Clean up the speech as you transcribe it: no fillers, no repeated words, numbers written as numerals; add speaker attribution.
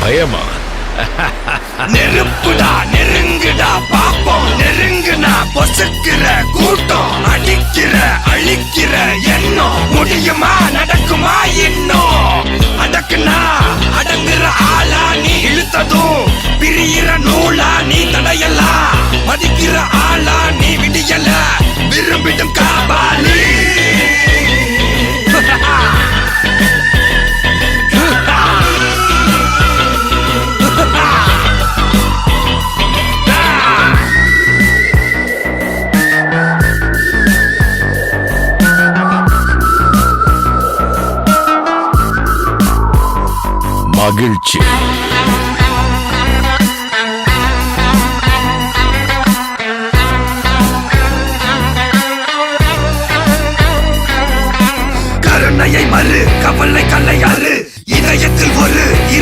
Speaker 1: பயமா?
Speaker 2: நெருப்புடா நெருங்குடா பாப்போம், நெருங்குனா பொசுக்கிற கூட்டம், அடிக்கிற அழிக்கிற எண்ணம், முடியுமா நடக்குமா இன்னும்? அடக்குனா அடங்குற ஆளா நீ, இழுத்ததும் பிரியிற நூலா நீ, தடையெல்லாம் மதிக்கிற ஆளா நீ, விடியல விரும்பிடும் காபாலி.
Speaker 1: மகிழ்ச்சி.
Speaker 2: கருணையை மறு, கவலை கல்லையாறு, இதயத்தில் ஒரு